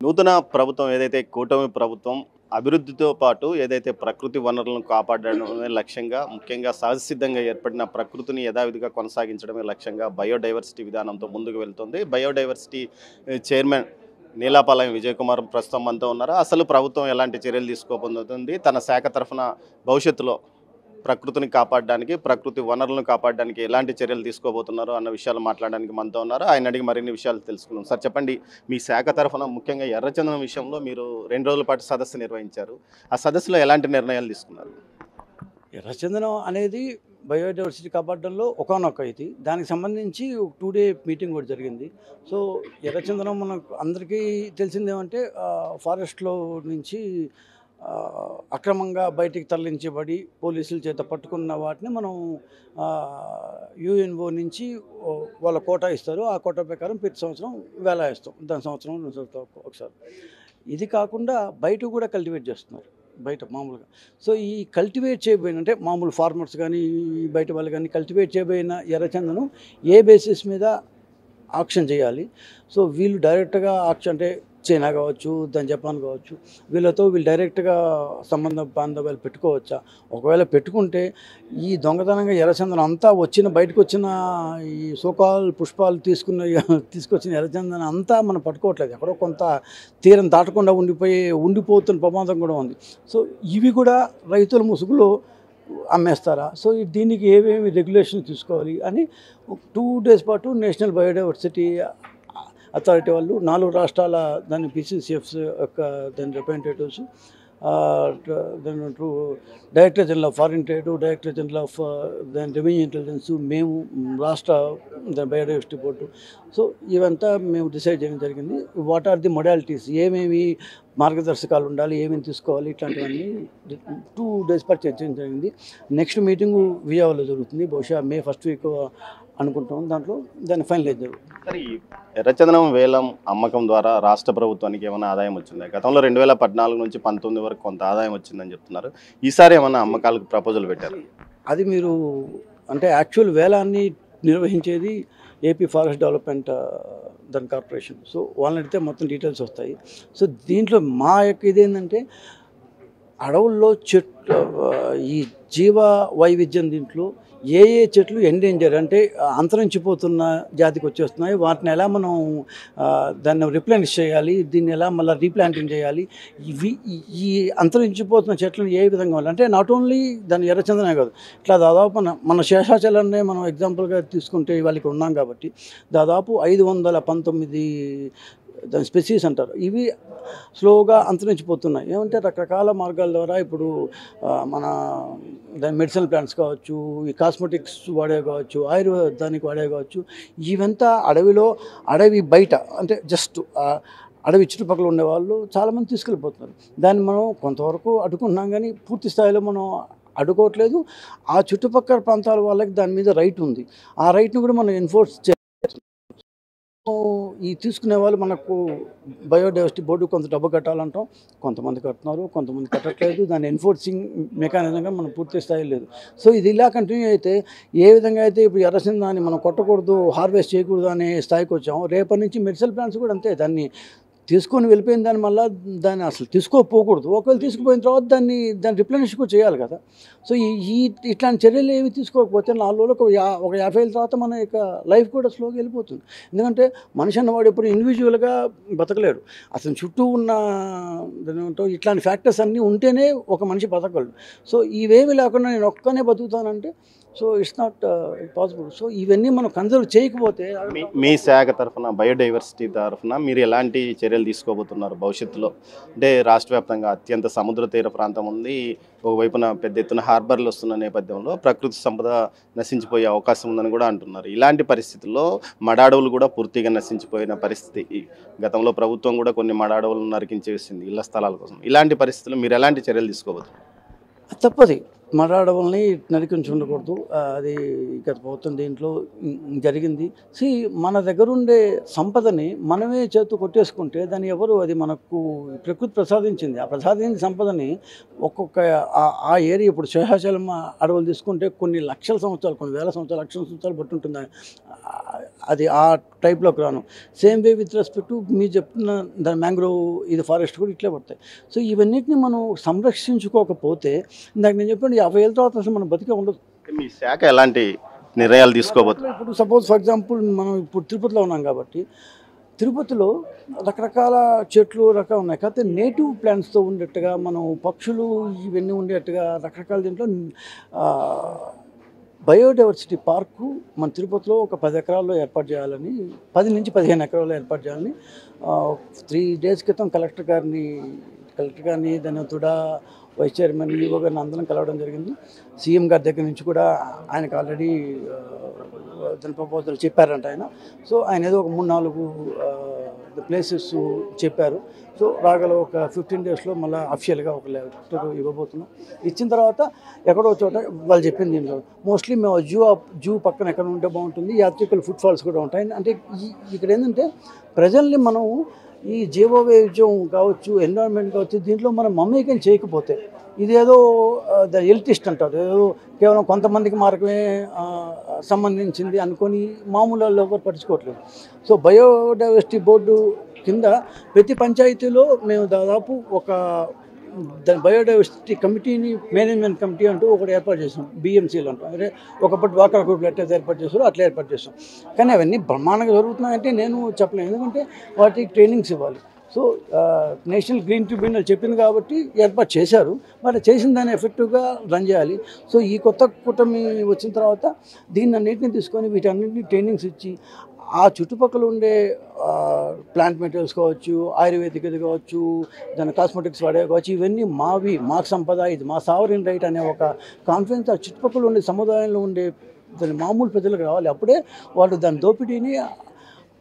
నూతన ప్రభుత్వం ఏదైతే కూటమి ప్రభుత్వం అభివృద్ధితో పాటు ఏదైతే ప్రకృతి వనరులను కాపాడడమే లక్ష్యంగా ముఖ్యంగా సహజసిద్ధంగా ఏర్పడిన ప్రకృతిని యథావిధిగా కొనసాగించడమే లక్ష్యంగా బయోడైవర్సిటీ విధానంతో ముందుకు వెళ్తుంది. బయోడైవర్సిటీ చైర్మన్ నీలాపాలెం విజయ్ కుమార్ ప్రస్తుతం మనతో ఉన్నారు. అసలు ప్రభుత్వం ఎలాంటి చర్యలు తీసుకోబోతుంది, తన శాఖ తరఫున భవిష్యత్తులో ప్రకృతిని కాపాడడానికి, ప్రకృతి వనరులను కాపాడడానికి ఎలాంటి చర్యలు తీసుకోబోతున్నారు అన్న విషయాలు మాట్లాడడానికి మనతో ఉన్నారు. ఆయన అడిగి మరిన్ని విషయాలు తెలుసుకుందాం. సార్ చెప్పండి, మీ శాఖ తరఫున ముఖ్యంగా ఎర్రచందనం విషయంలో మీరు 2 రోజుల పాటు సదస్సు నిర్వహించారు. ఆ సదస్సులో ఎలాంటి నిర్ణయాలు తీసుకున్నారు? ఎర్రచందనం అనేది బయోడైవర్సిటీ కాపాడడంలో ఒకానొక ఇది. దానికి సంబంధించి 2 డే మీటింగ్ కూడా జరిగింది. సో ఎర్రచందనం మనకు అందరికీ తెలిసిందేమంటే ఫారెస్ట్లో నుంచి అక్రమంగా బయటికి తరలించబడి పోలీసుల చేత పట్టుకున్న వాటిని మనం యుఎన్ఓ నుంచి వాళ్ళ కోటా ఇస్తారు. ఆ కోటా ప్రకారం ప్రతి సంవత్సరం వేలాయిస్తాం. దాని సంవత్సరం ఒకసారి. ఇది కాకుండా బయట కూడా కల్టివేట్ చేస్తున్నారు, బయట మామూలుగా. సో ఈ కల్టివేట్ చేయబోయిన అంటే మామూలు ఫార్మర్స్ కానీ బయట వాళ్ళు కానీ కల్టివేట్ చేయబోయిన ఎర్రచందనం ఏ బేసిస్ మీద ఆక్షన్ చేయాలి? సో వీళ్ళు డైరెక్ట్గా ఆక్షన్ అంటే చైనా కావచ్చు, దాని జపాన్ కావచ్చు, వీళ్ళు డైరెక్ట్గా సంబంధ బాంధవ్యాలు పెట్టుకోవచ్చా? ఒకవేళ పెట్టుకుంటే ఈ దొంగతనంగా ఎర్రచందనం అంతా బయటకు వచ్చిన ఈ సోకాల్ పుష్పాలు తీసుకొచ్చిన ఎర్రచందనం అంతా మనం పట్టుకోవట్లేదు. ఎక్కడో కొంత తీరం దాటకుండా ఉండిపోతున్న ప్రమాదం కూడా ఉంది. సో ఇవి కూడా రైతుల ముసుగులో అమ్మేస్తారా? సో దీనికి ఏమేమి రెగ్యులేషన్ తీసుకోవాలి అని 2 డేస్ పాటు నేషనల్ బయోడైవర్సిటీ అథారిటీ వాళ్ళు 4 రాష్ట్రాల దాని పీసీసీఎఫ్స్ యొక్క దాని రిప్రజెంటేటివ్స్, దాని director general of foreign trade, director general of దాని రెవెన్యూ ఇంటెలిజెన్స్, మేము రాష్ట్ర దాని బయోడైవర్సిటీ బోర్డు. సో ఇవంతా మేము డిసైడ్ చేయడం జరిగింది. వాట్ ఆర్ ది మొడాలిటీస్, ఏమేమి మార్గదర్శకాలు ఉండాలి, ఏమేమి తీసుకోవాలి, ఇట్లాంటివన్నీ 2 డేస్ పాటు చర్చించడం జరిగింది. నెక్స్ట్ మీటింగు విజయవాడలో జరుగుతుంది. బహుశా మే ఫస్ట్ వీక్ అనుకుంటాం. దాంట్లో దాన్ని ఫైనలైజ్ జరుగుతుంది. సరే, ఈ ఎర్రచందనం వేలం అమ్మకం ద్వారా రాష్ట్ర ప్రభుత్వానికి ఏమైనా ఆదాయం వచ్చిందా? గతంలో 2014 నుంచి 19 వరకు కొంత ఆదాయం వచ్చిందని చెప్తున్నారు. ఈసారి ఏమైనా అమ్మకాలకు ప్రపోజల్ పెట్టారు? అది మీరు అంటే యాక్చువల్ వేలాన్ని నిర్వహించేది ఏపీ ఫారెస్ట్ డెవలప్మెంట్ దాని కార్పొరేషన్. సో వాళ్ళని అడిగితే మొత్తం డీటెయిల్స్ వస్తాయి. సో దీంట్లో మా యొక్క ఇదేంటంటే అడవుల్లో ఈ జీవ వైవిధ్యం దీంట్లో ఏ చెట్లు ఎండేంజర్ అంటే అంతరించిపోతున్న జాతికి వచ్చేస్తున్నాయి, వాటిని ఎలా మనం దాన్ని రిప్లెనిష్ చేయాలి, దీన్ని ఎలా మళ్ళీ రీప్లాంటింగ్ చేయాలి, ఈ అంతరించిపోతున్న చెట్లను ఏ విధంగా అంటే నాట్ ఓన్లీ దాని ఎర్రచందనే కాదు, ఇట్లా దాదాపు మన శేషాచలాన్నే మనం ఎగ్జాంపుల్గా తీసుకుంటే ఇవాళ ఇక్కడ ఉన్నాం కాబట్టి దాదాపు 519 దాని స్పెసీస్ అంటారు. ఇవి స్లోగా అంతరించిపోతున్నాయి. ఏమంటే రకరకాల మార్గాల ద్వారా ఇప్పుడు మన దాని మెడిసినల్ ప్లాంట్స్ కావచ్చు, ఈ కాస్మెటిక్స్ వాడే కావచ్చు, ఆయుర్వేదానికి వాడే కావచ్చు, ఇవంతా అడవి బయట అంటే జస్ట్ అడవి చుట్టుపక్కల ఉండేవాళ్ళు చాలామంది తీసుకెళ్ళిపోతున్నారు. దాన్ని మనం కొంతవరకు అడ్డుకుంటున్నాం, కానీ పూర్తి స్థాయిలో మనం అడ్డుకోవట్లేదు. ఆ చుట్టుపక్కల ప్రాంతాల వాళ్ళకి దాని మీద రైట్ ఉంది. ఆ రైట్ను కూడా మనం ఎన్ఫోర్స్ ఈ తీసుకునే వాళ్ళు మనకు బయోడైవర్సిటీ బోర్డు కొంత డబ్బు కట్టాలంటాం, కొంతమంది కడుతున్నారు, కొంతమంది కట్టట్లేదు. దాని ఎన్ఫోర్సింగ్ మెకానిజంగా మనం పూర్తి స్థాయి లేదు. సో ఇది ఇలా కంటిన్యూ అయితే ఏ విధంగా అయితే ఇప్పుడు ఎర్రచందనాన్ని మనం కొట్టకూడదు, హార్వెస్ట్ చేయకూడదు అనే స్థాయికి వచ్చాము, రేపటి నుంచి మెడిసినల్ ప్లాంట్స్ కూడా అంతే. దాన్ని తీసుకొని వెళ్ళిపోయిన దాని మళ్ళీ దాన్ని అసలు తీసుకోపోకూడదు. ఒకవేళ తీసుకుపోయిన తర్వాత దాన్ని రిప్లెనిష్ కూడా చేయాలి కదా. సో ఇట్లాంటి చర్యలు ఏమి తీసుకోకపోతే 4 రోజులకు ఒక 50 ఏళ్ళ తర్వాత మన యొక్క లైఫ్ కూడా స్లోగా వెళ్ళిపోతుంది. ఎందుకంటే మనిషి అన్నవాడు ఎప్పుడు ఇండివిజువల్గా బతకలేడు. అతని చుట్టూ ఉన్న ఇట్లాంటి ఫ్యాక్టర్స్ అన్నీ ఉంటేనే ఒక మనిషి బతకగలడు. సో ఇవేమి లేకుండా నేను ఒక్కనే బతుకుతానంటే so it's not possible. So ఇవన్నీ మనం కన్సర్వ్ చేయకపోతే మీ శాఖ తరఫున బయోడైవర్సిటీ తరఫున మీరు ఎలాంటి చర్యలు తీసుకోబోతున్నారు భవిష్యత్తులో? అంటే రాష్ట్ర వ్యాప్తంగా అత్యంత సముద్ర తీర ప్రాంతం ఉంది, ఒకవైపున పెద్ద ఎత్తున హార్బర్లు వస్తున్న నేపథ్యంలో ప్రకృతి సంపద నశించిపోయే అవకాశం ఉందని కూడా అంటున్నారు. ఇలాంటి పరిస్థితుల్లో మడాడవులు కూడా పూర్తిగా నశించిపోయిన పరిస్థితి. గతంలో ప్రభుత్వం కూడా కొన్ని మడాడవులను నరికించేసింది ఇళ్ల స్థలాల కోసం. ఇలాంటి పరిస్థితుల్లో మీరు ఎలాంటి చర్యలు తీసుకోబోతున్నారు? తప్పది, మరాడవల్ని నరికించి ఉండకూడదు. అది గత ప్రభుత్వం దీంట్లో జరిగింది. మన దగ్గర ఉండే సంపదని మనమే చేతు కొట్టేసుకుంటే దాన్ని ఎవరు, అది మనకు ప్రకృతి ప్రసాదించింది. ఆ ప్రసాదించిన సంపదని ఒక్కొక్క ఆ ఏరియా ఇప్పుడు శేషాచలం అడవులు తీసుకుంటే కొన్ని లక్షల సంవత్సరాలు, కొన్ని వేల సంవత్సరాలు, లక్షల సంవత్సరాలు పట్టుంటుంది అది ఆ టైప్లోకి రాను. Same way with respect to మీరు చెప్తున్న దాని మ్యాంగ్రోవ్ ఇది ఫారెస్ట్ కూడా ఇట్లే పడతాయి. సో ఇవన్నిటిని మనం సంరక్షించుకోకపోతే ఇందాక నేను చెప్పాను 50 ఏళ్ళ తర్వాత అసలు మనం బతికే ఉండదు. మీ శాఖ ఎలాంటి నిర్ణయాలు తీసుకోబోతుంది? ఇప్పుడు సపోజ్ ఫర్ ఎగ్జాంపుల్ మనం ఇప్పుడు తిరుపతిలో ఉన్నాం కాబట్టి తిరుపతిలో రకరకాల చెట్లు రకాలు ఉన్నాయి. కాకపోతే నేటివ్ ప్లాంట్స్తో ఉండేట్టుగా మనం పక్షులు ఇవన్నీ ఉండేట్టుగా రకరకాల దీంట్లో బయోడైవర్సిటీ పార్కు మన తిరుపతిలో ఒక 10 ఎకరాల్లో ఏర్పాటు చేయాలని 10 నుంచి 15 ఎకరాల్లో ఏర్పాటు చేయాలని 3 days క్రితం కలెక్టర్ గారిని దాని తుడా వైస్ చైర్మన్ ఈవో గారిని అందరం కలవడం జరిగింది. సీఎం గారి దగ్గర నుంచి కూడా ఆయనకు ఆల్రెడీ దాని ప్రపోజల్ చెప్పారంట ఆయన. సో ఆయన ఏదో ఒక 3-4 ప్లేసెస్ చెప్పారు. సో రాగల ఒక 15 daysలో మళ్ళీ అఫిషియల్గా ఒక లెటర్ ఇవ్వబోతున్నాం. ఇచ్చిన తర్వాత ఎక్కడో చోట వాళ్ళు చెప్పింది దీంట్లో మోస్ట్లీ మేము జూ పక్కన ఎక్కడ ఉంటే బాగుంటుంది, యాత్రికుల ఫుట్ ఫాల్స్ కూడా ఉంటాయి. అంటే ఇక్కడ ఏంటంటే ప్రజల్ని మనం ఈ జీవవైవిధ్యం కావచ్చు, ఎన్విరాన్మెంట్ కావచ్చు, దీంట్లో మనం మమేకం చేయకపోతే ఇదేదో ఎలిటిస్ట్ అంటారు, ఏదో కేవలం కొంతమందికి మాత్రమే సంబంధించింది అనుకొని మామూలు ఎవరు పట్టించుకోవట్లేదు. సో బయోడైవర్సిటీ బోర్డు కింద ప్రతి పంచాయతీలో మేము దాదాపు ఒక బయోడైవర్సిటీ కమిటీని మేనేజ్మెంట్ కమిటీ అంటూ ఒకటి ఏర్పాటు చేసాం. BMCలు అంటాం. అంటే ఒకప్పటి వాకర్ గ్రూప్లు ఎట్లయితే ఏర్పాటు చేస్తారో అట్లా ఏర్పాటు చేస్తాం. కానీ అవన్నీ బ్రహ్మాండంగా జరుగుతున్నాయంటే నేను చెప్పలేను, ఎందుకంటే వాటికి ట్రైనింగ్స్ ఇవ్వాలి. సో నేషనల్ గ్రీన్ ట్రిబ్యునల్ చెప్పింది కాబట్టి ఏర్పాటు చేశారు. మరి చేసిన దాన్ని ఎఫెక్టివ్గా రన్ చేయాలి. సో ఈ కొత్త కూటమి వచ్చిన తర్వాత దీన్ని అన్నింటినీ తీసుకొని వీటన్నింటినీ ట్రైనింగ్స్ ఇచ్చి ఆ చుట్టుపక్కల ఉండే ప్లాంట్ మెటీరియల్స్ కావచ్చు, ఆయుర్వేదికది కావచ్చు, దాని కాస్మెటిక్స్ వాడే కావచ్చు, ఇవన్నీ మాకు సంపద, ఇది మా సావరిన్ రైట్ అనే ఒక కాన్ఫిడెన్స్ ఆ చుట్టుపక్కల ఉండే సముదాయంలో ఉండే దాని మామూలు ప్రజలకు రావాలి. అప్పుడే వాళ్ళు దాని దోపిడీని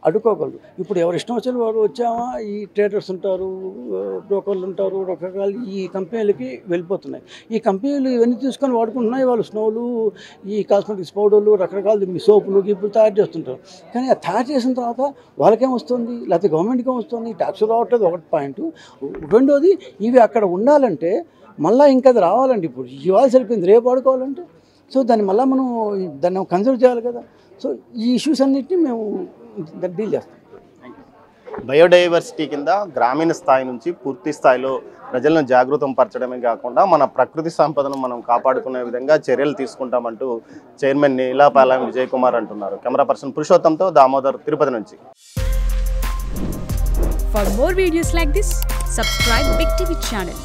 అడ్డుకోగలరు. ఇప్పుడు ఎవరు ఇష్టం వచ్చిన వాడు వచ్చామా, ఈ ట్రేడర్స్ ఉంటారు, బ్రోకర్లు ఉంటారు, రకరకాల ఈ కంపెనీలకి వెళ్ళిపోతున్నాయి. ఈ కంపెనీలు ఇవన్నీ తీసుకొని వాడుకుంటున్నాయి. వాళ్ళు స్నోలు, ఈ కాస్మెటిక్స్ పౌడర్లు, రకరకాల సోపులు గిప్పులు తయారు చేస్తుంటారు. కానీ ఆ తయారు చేసిన తర్వాత వాళ్ళకేమొస్తుంది, లేకపోతే గవర్నమెంట్కి ఏమొస్తుంది, ట్యాక్స్ రావట్లేదు ఒకటి పాయింట్. రెండోది ఇవి అక్కడ ఉండాలంటే మళ్ళీ ఇంకా అది రావాలండి. ఇప్పుడు ఇవాళ సరిపోయింది, రేపు వాడుకోవాలంటే సో దాన్ని మళ్ళీ మనం దాన్ని కన్సిడర్ చేయాలి కదా. సో ఈ ఇష్యూస్ అన్నిటిని మేము డీల్ చేస్తాం. బయోడైవర్సిటీ కింద గ్రామీణ స్థాయి నుంచి పూర్తి స్థాయిలో ప్రజలను జాగృతం పరచడమే కాకుండా మన ప్రకృతి సంపదను మనం కాపాడుకునే విధంగా చర్యలు తీసుకుంటామంటూ చైర్మన్ నీలాపాలెం విజయ్ కుమార్ అంటున్నారు. కెమెరా పర్సన్ పురుషోత్తంతో దామోదర్, తిరుపతి నుంచి. For more videos like this, subscribe Big TV channel.